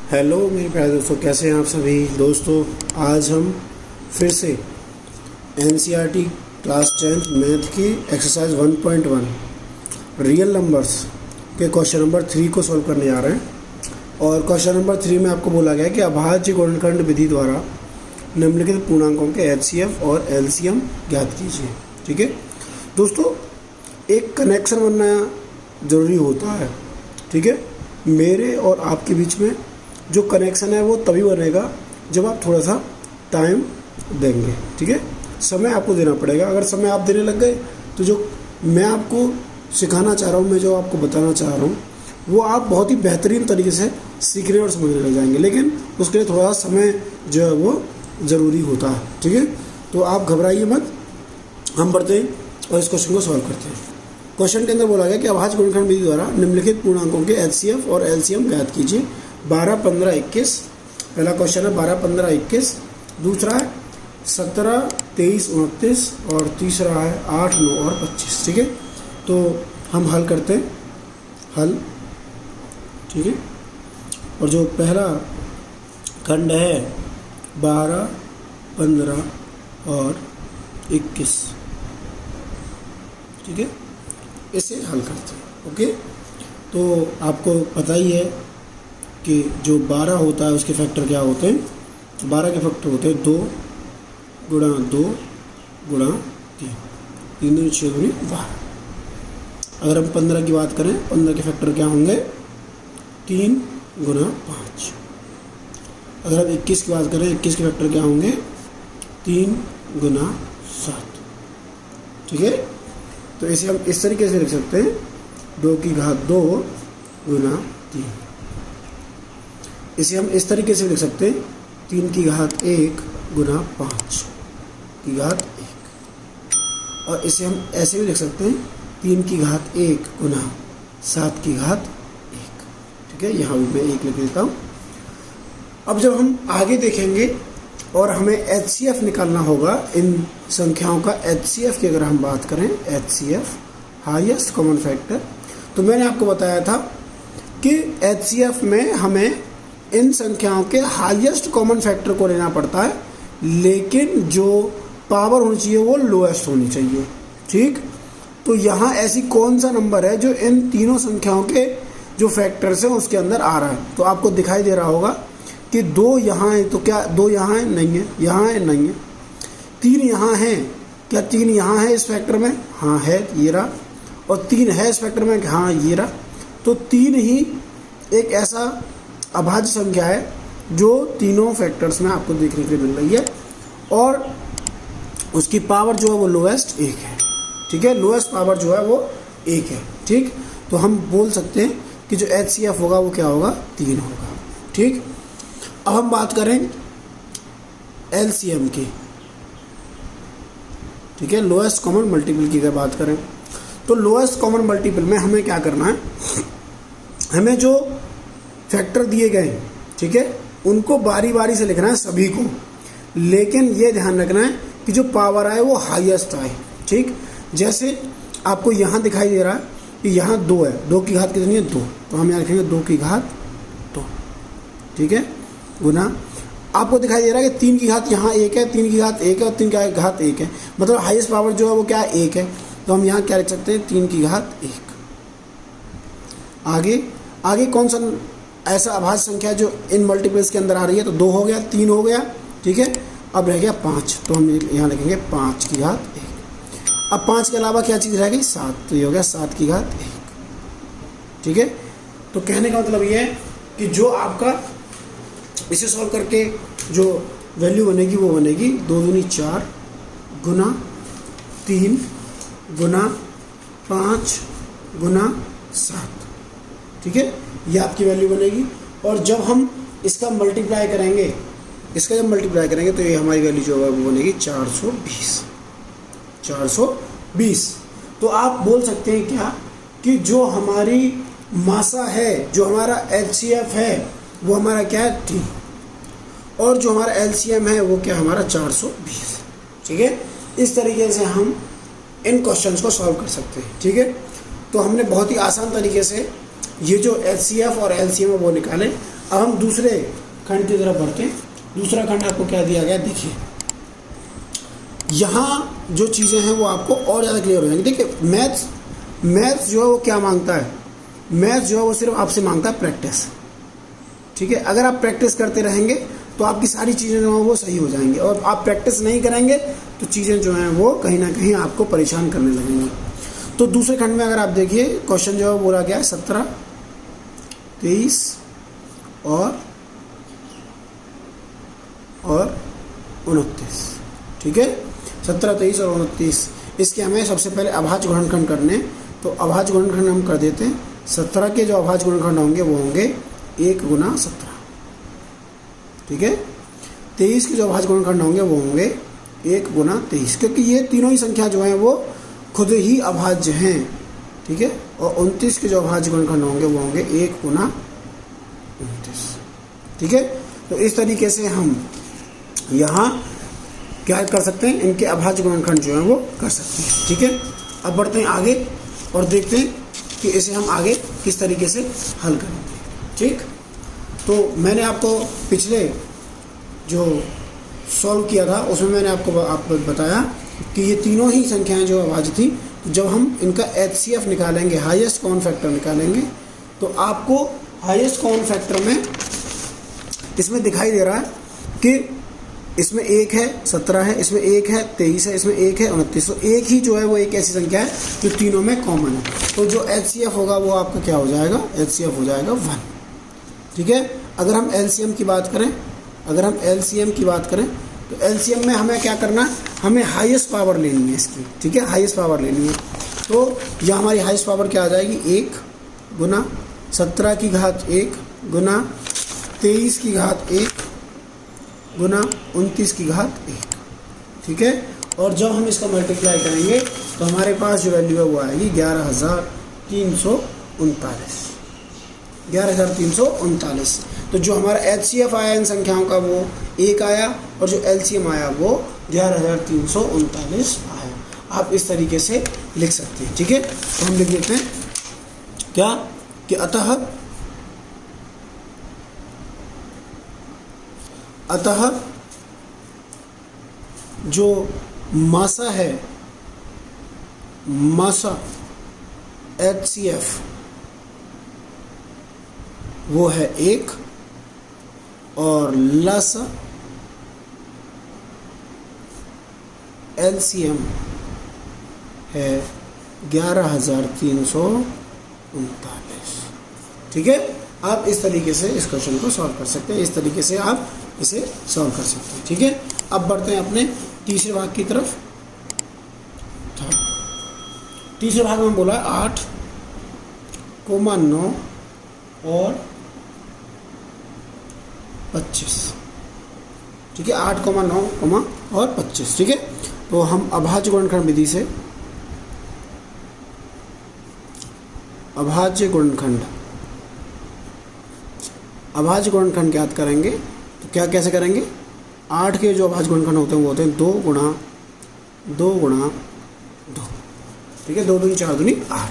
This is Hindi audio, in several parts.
हेलो मेरे प्यारे दोस्तों, कैसे हैं आप सभी दोस्तों। आज हम फिर से एनसीईआरटी क्लास 10 मैथ की एक्सरसाइज 1.1 रियल नंबर्स के क्वेश्चन नंबर 3 को सॉल्व करने जा रहे हैं। और क्वेश्चन नंबर 3 में आपको बोला गया है कि अभाज्य गुणनखंड विधि द्वारा निम्नलिखित पूर्णांकों के एचसीएफ और एलसीएम ज्ञात कीजिए। ठीक है दोस्तों, एक कनेक्शन बनना ज़रूरी होता है। ठीक है, मेरे और आपके बीच में जो कनेक्शन है वो तभी बनेगा जब आप थोड़ा सा टाइम देंगे। ठीक है, समय आपको देना पड़ेगा। अगर समय आप देने लग गए तो जो मैं आपको सिखाना चाह रहा हूँ, मैं जो आपको बताना चाह रहा हूँ, वो आप बहुत ही बेहतरीन तरीके से सीखने और समझने लग जाएंगे। लेकिन उसके लिए थोड़ा सा समय जो है वो ज़रूरी होता है। ठीक है, तो आप घबराइए मत, हम बढ़ते हैं और इस क्वेश्चन को सॉल्व करते हैं। क्वेश्चन के अंदर बोला गया कि अभाज्य गुणनखंड विधि द्वारा निम्नलिखित पूर्णांकों के एचसीएफ और एलसीएम ज्ञात कीजिए। 12, 15, 21 पहला क्वेश्चन है। 12, 15, 21 दूसरा है 17, 23, 29 और तीसरा है 8, 9 और 25। ठीक है, तो हम हल करते हैं। हल ठीक है, और जो पहला खंड है 12, 15 और 21, ठीक है, इसे हल करते हैं। ओके, तो आपको पता ही है कि जो 12 होता है उसके फैक्टर क्या होते हैं। 12 के फैक्टर होते हैं 2 गुणा 2 गुणा 3, 3 दूनी 6 दूनी 12। अगर हम 15 की बात करें, 15 के फैक्टर क्या होंगे 3 गुणा 5। अगर हम 21 की बात करें, 21 के फैक्टर क्या होंगे 3 गुणा 7। ठीक है, तो इसे हम इस तरीके से लिख सकते हैं 2 की घात 2 गुणा 3। इसे हम इस तरीके से लिख सकते हैं 3 की घात 1 गुणा 5 की घात 1। और इसे हम ऐसे भी लिख सकते हैं 3 की घात 1 गुणा 7 की घात 1। ठीक है, यहाँ भी मैं 1 लिख देता हूँ। अब जब हम आगे देखेंगे और हमें एचसीएफ निकालना होगा इन संख्याओं का, एचसीएफ की अगर हम बात करें, एचसीएफ हाईएस्ट कॉमन फैक्टर, तो मैंने आपको बताया था कि एचसीएफ में हमें इन संख्याओं के हाईएस्ट कॉमन फैक्टर को लेना पड़ता है, लेकिन जो पावर होनी चाहिए वो लोएस्ट होनी चाहिए। ठीक, तो यहाँ ऐसी कौन सा नंबर है जो इन तीनों संख्याओं के जो फैक्टर्स हैं उसके अंदर आ रहा है। तो आपको दिखाई दे रहा होगा कि 2 यहाँ है, तो क्या 2 यहाँ है? नहीं है। यहाँ है? नहीं है। 3 यहाँ है, क्या 3 यहाँ है इस फैक्टर में? हाँ है, ये रहा। और 3 है इस फैक्टर में? हाँ, ये रहा। तो 3 ही एक ऐसा अभाज्य संख्या है जो तीनों फैक्टर्स में आपको देखने के लिए मिल रही है, और उसकी पावर जो है वो लोएस्ट 1 है। ठीक है, लोएस्ट पावर जो है वो 1 है। ठीक, तो हम बोल सकते हैं कि जो एचसीएफ होगा वो क्या होगा 3 होगा। ठीक, अब हम बात करें एलसीएम की। ठीक है, लोएस्ट कॉमन मल्टीपल की अगर बात करें तो लोएस्ट कॉमन मल्टीपल में हमें क्या करना है, हमें जो फैक्टर दिए गए हैं, ठीक है, उनको बारी बारी से लिखना है सभी को, लेकिन ये ध्यान रखना है कि जो पावर आए वो हाईएस्ट आए। ठीक, जैसे आपको यहाँ दिखाई दे रहा है कि यहाँ 2 है, 2 की घात कितनी है 2, तो हम यहाँ लिखेंगे 2 की घात 2। ठीक है, गुना आपको दिखाई दे रहा है कि 3 की घात यहाँ 1 है, 3 की घात 1 है और 3 की घात 1 है, मतलब हाईएस्ट पावर जो है वो क्या है 1 है। तो हम यहाँ क्या लिख सकते हैं 3 की घात 1। आगे आगे कौन सा ऐसा अभाज्य संख्या जो इन मल्टीपल्स के अंदर आ रही है, तो 2 हो गया, 3 हो गया। ठीक है, अब रह गया 5, तो हम यहाँ लिखेंगे 5 की घात 1। अब 5 के अलावा क्या चीज़ रह गई 7, तो ये हो गया 7 की घात 1। ठीक है, तो कहने का मतलब ये है कि जो आपका इसे सॉल्व करके जो वैल्यू बनेगी वो बनेगी 2 दूनी 4 गुना 3 गुना 5 गुना 7। ठीक है, ये आपकी वैल्यू बनेगी। और जब हम इसका मल्टीप्लाई करेंगे, तो ये हमारी वैल्यू जो है वो बनेगी 420। 420। तो आप बोल सकते हैं क्या कि जो हमारी मासा है, जो हमारा एचसीएफ है वो हमारा क्या है 3, और जो हमारा एलसीएम है वो क्या हमारा 420। ठीक है, इस तरीके से हम इन क्वेश्चंस को सॉल्व कर सकते हैं। ठीक है, तो हमने बहुत ही आसान तरीके से ये जो एचसीएफ और एलसीएम है वो निकाले। अब हम दूसरे खंड की तरफ बढ़ते हैं। दूसरा खंड आपको क्या दिया गया, देखिए यहाँ जो चीज़ें हैं वो आपको और ज़्यादा क्लियर हो जाएंगी। देखिए मैथ्स जो है वो क्या मांगता है, मैथ्स जो है वो सिर्फ आपसे मांगता है प्रैक्टिस। ठीक है, अगर आप प्रैक्टिस करते रहेंगे तो आपकी सारी चीज़ें जो हैं वो सही हो जाएंगी, और आप प्रैक्टिस नहीं करेंगे तो चीज़ें जो हैं वो कहीं ना कहीं आपको परेशान करने लगेंगी। तो दूसरे खंड में अगर आप देखिए क्वेश्चन जो है बोला गया है 17, 23 और 29। ठीक है, 17, 23 और 29। इसके हमें सबसे पहले अभाज्य गुणनखंड करने, तो अभाज्य गुणनखंड हम कर देते हैं। 17 के जो अभाज्य गुणनखंड होंगे वो होंगे 1 गुना 17। ठीक है, 23 के जो अभाज्य गुणनखंड होंगे वो होंगे 1 गुना 23, क्योंकि ये तीनों ही संख्या जो हैं वो खुद ही अभाज्य हैं। ठीक है, और 29 के जो अभाज्य गुणनखंड होंगे वो होंगे 1 गुना 29। ठीक है, तो इस तरीके से हम यहाँ क्या कर सकते हैं, इनके अभाज्य गुणनखंड जो हैं वो कर सकते हैं। ठीक है, अब बढ़ते हैं आगे और देखते हैं कि इसे हम आगे किस तरीके से हल करेंगे। ठीक, तो मैंने आपको पिछले जो सॉल्व किया था उसमें मैंने आपको बताया कि ये तीनों ही संख्याएं जो अभाज्य थी, जब हम इनका HCF निकालेंगे, हाईएस्ट कॉमन फैक्टर निकालेंगे, तो आपको हाईएस्ट कॉमन फैक्टर में इसमें दिखाई दे रहा है कि इसमें 1 है 17 है, इसमें 1 है 23 है, इसमें 1 है 29। तो एक ही जो है वो एक ऐसी संख्या है जो तीनों में कॉमन है। तो जो HCF होगा वो आपका क्या हो जाएगा, HCF हो जाएगा 1। ठीक है, अगर हम LCM की बात करें, तो LCM में हमें क्या करना है, हमें हाईएस्ट पावर लेनी है इसकी। ठीक है, हाईएस्ट पावर लेनी है, तो यह हमारी हाईएस्ट पावर क्या आ जाएगी, 1 गुना 17 की घात 1 गुना 23 की घात 1 गुना 29 की घात 1। ठीक है, और जब हम इसका मल्टीप्लाई करेंगे तो हमारे पास जो वैल्यू है वो आएगी 11,339। तो जो हमारा HCF आया इन संख्याओं का वो 1 आया, और जो LCM आया वो 11,339 आया। आप इस तरीके से लिख सकते हैं। ठीक है, तो हम लिख देते हैं क्या कि अतः जो मासा है, मासा HCF वो है 1, और लसा LCM है 11,339। ठीक है, आप इस तरीके से इस क्वेश्चन को सॉल्व कर सकते हैं, इस तरीके से आप इसे सॉल्व कर सकते हैं। ठीक है, अब बढ़ते हैं अपने तीसरे भाग की तरफ। तीसरे भाग में बोला 8, 9 और 25। ठीक है, 8, 9, और 25। ठीक है, तो हम अभाज्य गुणनखंड विधि से अभाज्य गुणनखंड ज्ञात करेंगे। तो क्या कैसे करेंगे, 8 के जो अभाज्य गुणनखंड होते हैं वो होते हैं 2 गुणा 2। ठीक है, 2 दूनी 4 दूनी 8।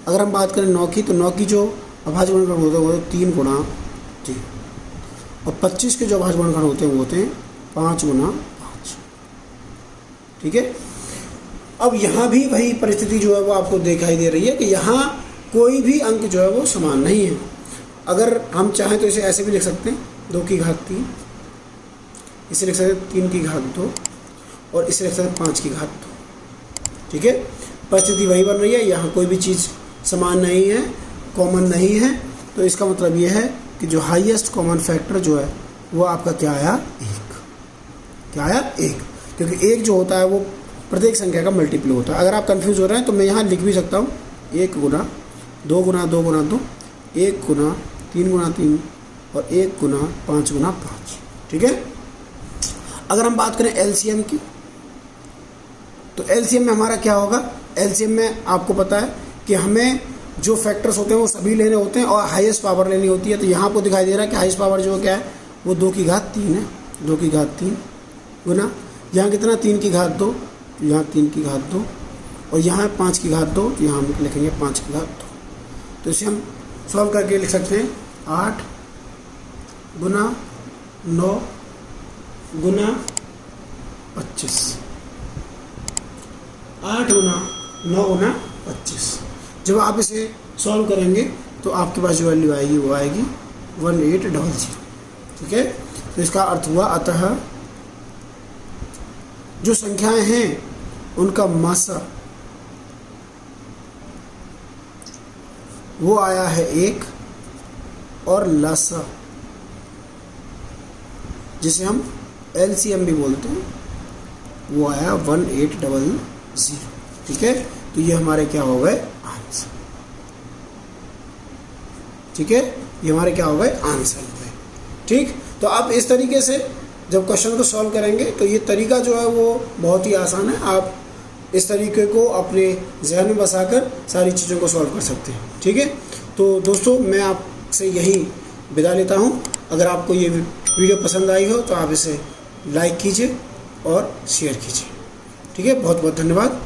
अगर हम बात करें 9 की, तो 9 की जो अभाज्य गुणनखंड होते हैं वो 3 गुणा 3, और 25 के जो अभाज्य गुणनखंड होते हैं वो होते हैं 5 गुणा 5। ठीक है, अब यहाँ भी वही परिस्थिति जो है वो आपको दिखाई दे रही है कि यहाँ कोई भी अंक जो है वो समान नहीं है। अगर हम चाहें तो इसे ऐसे भी लिख सकते हैं, 2 की घात 3, इसे लिख सकते हैं 3 की घात 2, और इसे लिख सकते हैं 5 की घात 2। ठीक है, परिस्थिति वही बन रही है, यहाँ कोई भी चीज़ समान नहीं है, कॉमन नहीं है। तो इसका मतलब ये है कि जो हाईएस्ट कॉमन फैक्टर जो है वो आपका क्या आया, 1। क्या आया, 1, क्योंकि 1 जो होता है वो प्रत्येक संख्या का मल्टीपल होता है। अगर आप कंफ्यूज हो रहे हैं तो मैं यहाँ लिख भी सकता हूँ 1 गुना 2 गुना 2 गुना 2, 1 गुना 3 गुना 3, और 1 गुना 5 गुना 5। ठीक है, अगर हम बात करें LCM की, तो LCM में हमारा क्या होगा, LCM में आपको पता है कि हमें जो फैक्टर्स होते हैं वो सभी लेने होते हैं और हाईएस्ट पावर लेनी होती है। तो यहाँ आपको दिखाई दे रहा है कि हाईएस्ट पावर जो क्या है वो 2 की घात 3 है, 2 की घात 3 गुना यहाँ कितना 3 की घात 2, तो यहाँ 3 की घात 2, और यहाँ 5 की घात 2, तो यहाँ हम लिखेंगे 5 की घात 2। तो इसे हम सॉल्व करके लिख सकते हैं 8 गुना 9 गुना 25, 8 गुना 9 गुना 25। जब आप इसे सॉल्व करेंगे तो आपके पास जो वैल्यू आएगी वो आएगी 1800। ठीक है, तो इसका अर्थ हुआ अतः जो संख्याएं हैं उनका मासा वो आया है 1 और लासा जिसे हम LCM भी बोलते हैं वो आया 1800। ठीक है, तो ये हमारे क्या हो गए आंसर। ठीक है, ये हमारे क्या हो गए आंसर हो गए। ठीक, तो आप इस तरीके से जब क्वेश्चन को सॉल्व करेंगे तो ये तरीका जो है वो बहुत ही आसान है। आप इस तरीके को अपने जहन में बसाकर सारी चीज़ों को सॉल्व कर सकते हैं। ठीक है, तो दोस्तों मैं आपसे यही विदा लेता हूँ। अगर आपको ये वीडियो पसंद आई हो तो आप इसे लाइक कीजिए और शेयर कीजिए। ठीक है, बहुत बहुत धन्यवाद।